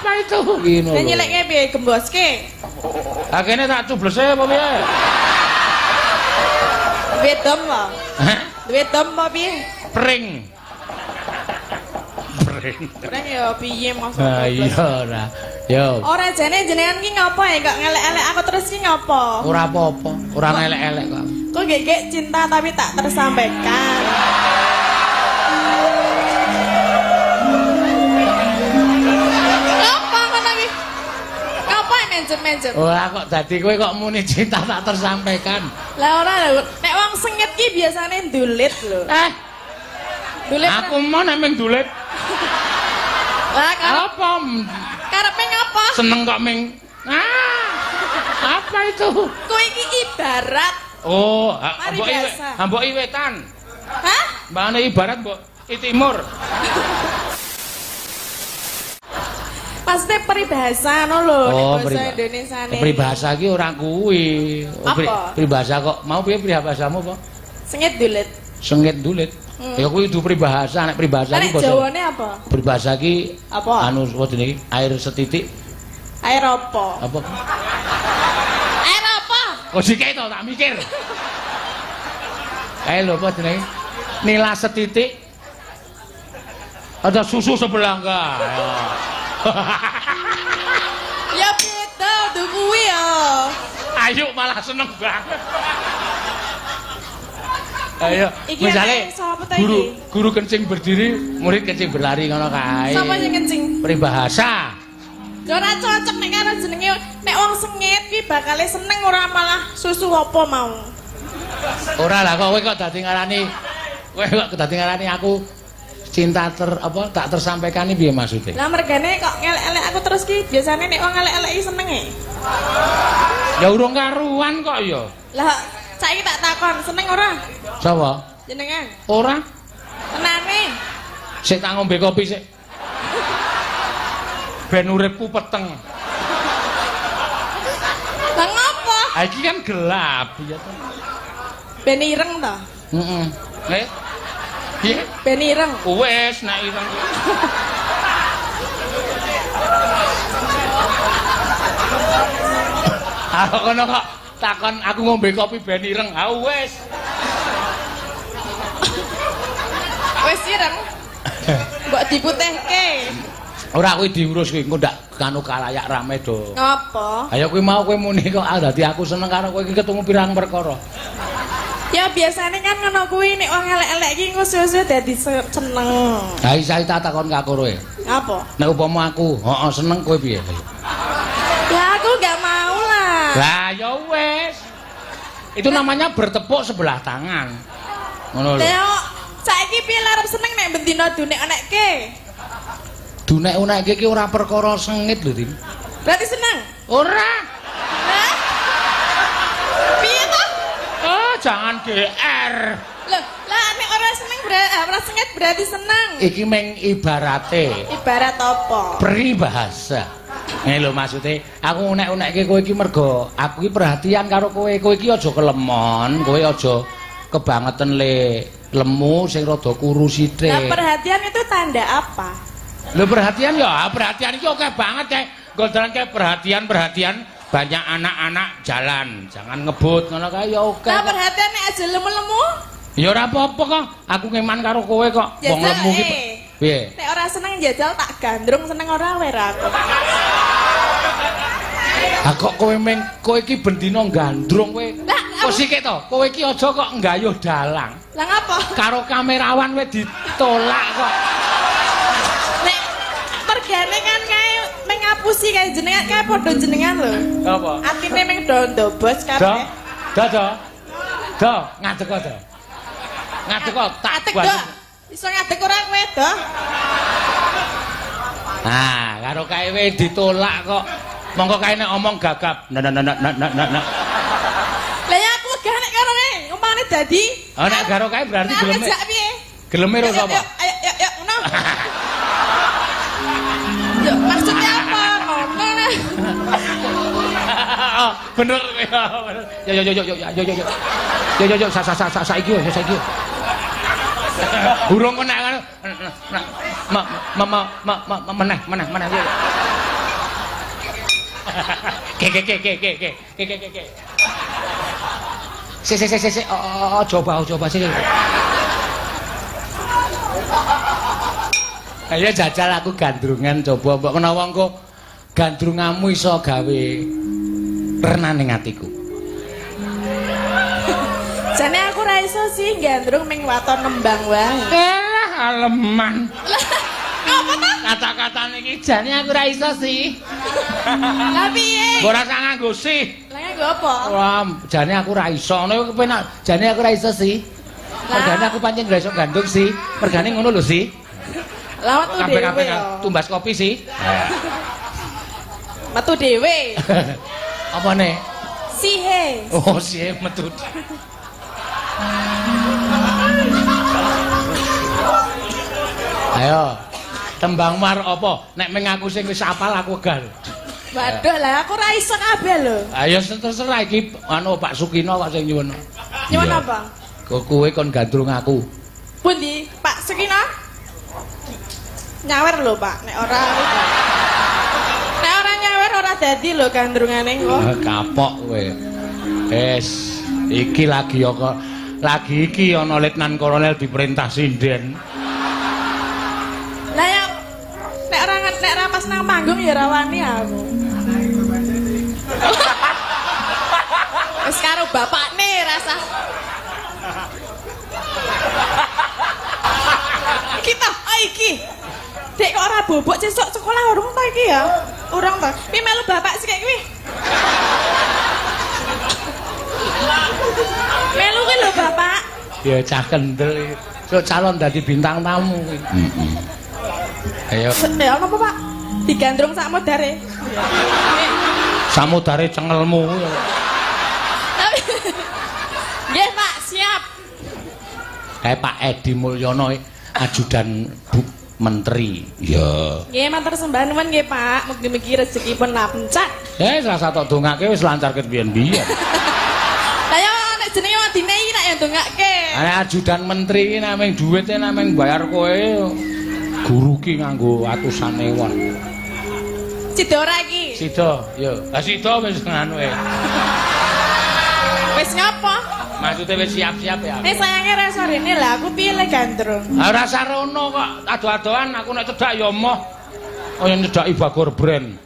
Apa itu? Gini. Lah nyeleknya piye gemboske? Lah kene tak cublese apa piye? Duwe dom apa? Hah? Duwe dom apa piye? Pring. Pring ya piye maksud? Ah iya ora. Yo. Ora jane jenengan ki ngopo ya kok ngelek-elek aku terus ki ngopo? Ora apa-apa, ora ngelek-elek kok. Kok gek cinta tapi tak tersampaikan. Apa ngono iki? Apa menjem-menjem? Ora kok dadi kowe kok muni cinta tak tersampaikan. Lah ora lho, nek wong sengit ki biasane ndulit lho. Dulit. Aku mau nek ming dulit. Lah Apa? karepe ngapa? Seneng kok ming. Apa itu? Kowe iki ibarat. Oh, Mari mbok biasa. mbok iwetan. Hah? Mbane ibarat mbok timur. Pasti peribahasa no lho Oh, nek basa Indonesiane. Peribahasa ki ora kuwi. Apa? Peribahasa kok mau piye peribahasamu apa? Sengit dulit. Sengit dulit. Ya kuwi itu peribahasa, nek peribahasa ki Nek basa. Jawane apa? Peribahasa ki Apa? anu apa jenenge? Air setitik Air apa? apa? Air apa? Kok sik to tak mikir. Air lho apa jenenge? Nila setitik. Ada susu sebelah enggak? Ya beda tuh kuwi ya. Ayo malah seneng banget. Ayo, Iki misalnya anake sapa ta iki? guru kencing berdiri, murid kencing berlari ngono kae. Sapa sing kencing? Peribahasa. Ya ora cocok nek karo jenenge nek wong sengit ki bakale seneng ora malah susu apa mau. Ora lah kok kowe kok dadi ngarani aku cinta tak tersampaikan iki piye maksude? Lah mergane kok ngelek-elek aku terus ki biasane nek wong ngelek-elek iki senenge. Ya urung karuan kok ya. Lah saiki tak takon seneng ora? Sapa? Jenengan. Ora. Tenane. Sik tak ngombe kopi sik. Ben uripku peteng. Lah ngopo? Ha iki kan gelap ya to. Ben ireng to? Heeh. Piye? Ben ireng. Wes nek ireng. Aku kono kok takon aku ngombe kopi ben ireng. Ha wes. Wis ireng. Mbok diputihke. Ora kuwi diurus kuwi engko ndak kanu kalayak rame do. Ngapa? Ayo kuwi mau kowe muni kok dadi aku seneng karo kowe iki ketemu pirang perkara. Ya biasanya kan ngono kuwi nek wong elek-elek iki ngusus-usus dadi seneng. Ha isa tak takon kak kowe. Apa? Nek upama aku, heeh seneng kowe piye? Ya aku gak mau lah. Lah ya wes. Itu namanya bertepuk sebelah tangan. Ngono lho. Lah saiki piye arep seneng nek bendina dunek-anekke? Dunek-unekke iki ora perkara sengit lho, Din. Berarti seneng? Ora. Hah? Piye to? Oh, jangan GR. Loh, lah nek ora seneng ora sengit berarti seneng. Iki meng ibarate. Ibarat apa? Peribahasa. Nek lho maksude, aku unek-unekke kowe iki mergo aku iki perhatian karo kowe. Kowe iki aja kelemon, kowe aja kebangetan le lemu sing rada kuru sithik. Nah, perhatian itu tanda apa? Lho perhatian ya, perhatian iki oke banget kayak gondolan kayak perhatian banyak anak-anak jalan, jangan ngebut ngono kae ya oke. Nah, perhatian nek aja lemu-lemu. Ya ora apa-apa kok. Aku ngeman karo kowe kok. Wong lemu ki. Piye? Nek ora seneng jajal tak gandrung seneng ora wae ra aku. Ha kok kowe iki bendina gandrung kowe. Kok sik to? Kowe iki aja kok nggayuh dalang. Lah ngapa? Karo kamerawan kowe ditolak kok. Nek mergane kan kae mengapusi kae jenengan kae padha jenengan lho. Apa? Atine meng ndobos kabeh. Do, ngadeg kok do. Ngadeg kok tak Atek buat. do. Iso ngadeg ora kowe do? Nah, karo kae kowe ditolak kok. Monggo kae nek omong gagap. Nah. Lah ya aku gak nek karo kowe, umpamane dadi. Oh nek karo kae berarti geleme. Ngajak piye? Geleme ro sapa? Ayo, ngono. Yo, maksudnya apa? Ngono nah. Oh, bener ya, bener. Yo, saiki yo. Burung kena kan. Meneh. Ke. Si. Oh, coba sih. Ayo jajal aku gandrungan coba mbok menawa engko gandrunganmu iso gawe renaning atiku. Jane aku ra iso sih gandrung ming waton nembang wae. Aleman. Apa ta? Kata-katane iki jane aku ra iso sih. Lah piye? Mbok rasa nganggo sih. Lah nganggo apa? Wah, jane aku ra iso. Nek kepenak jane aku ra iso sih. Mergane aku pancen ra iso gandrung sih. Mergane ngono lho sih. Lah metu dhewe. Kabeh tumbas kopi sih. Metu dhewe. Apa nih? Sihe. Oh, sihe metu. Ayo. Tembang mar apa? Nek meng aku sing wis apal aku wegal. Waduh lah aku ra iso kabeh lho. Ayo terserah iki anu Pak Sukino kok sing nyuwun. Nyuwun apa? Kowe kon gandrung aku. Pundi? Pak Sukino? Nyawer lho, Pak. Nek ora nyawer ora dadi lho gandrungane kok. Kapok kowe. Wis, iki lagi kok lagi iki ana Letnan Kolonel diperintah sinden. Lah ya nek ora pas nang panggung ya ora wani aku. Wis karo bapakne rasa. Kita iki. Dek kok ora bobok sesuk sekolah urung ta iki ya? Urung ta. Pi melu bapak sih kayak kuwi. Melu ki lho bapak. Ya cah kendel. Sok calon dadi bintang tamu kuwi. Ayo. Ya apa Pak? Digandrung sak modare. Samudare cengelmu. Nggih Pak, siap. Kayak Pak Edi Mulyono ajudan Bu Menteri. Ya. Nggih matur sembah nuwun nggih Pak. Mugi-mugi rezekipun lancar. Ya wis rasa tok dongake wis lancar ket biyen-biyen. Lah ya nek jenenge wadine iki nek ya ndongake. Ana ajudan menteri iki namung dhuwite namung bayar kowe. Guru ki nganggo atusan ewon. Sida ora iki? Sida, yo. Lah sida wis nganu e. Wis ngapa? Maksude wis siap-siap ya. Sayange reso rene lah aku piye le gandrung. Ora sarono kok ado-adoan aku nek cedak ya moh. Kaya nyedaki Bagor Brand.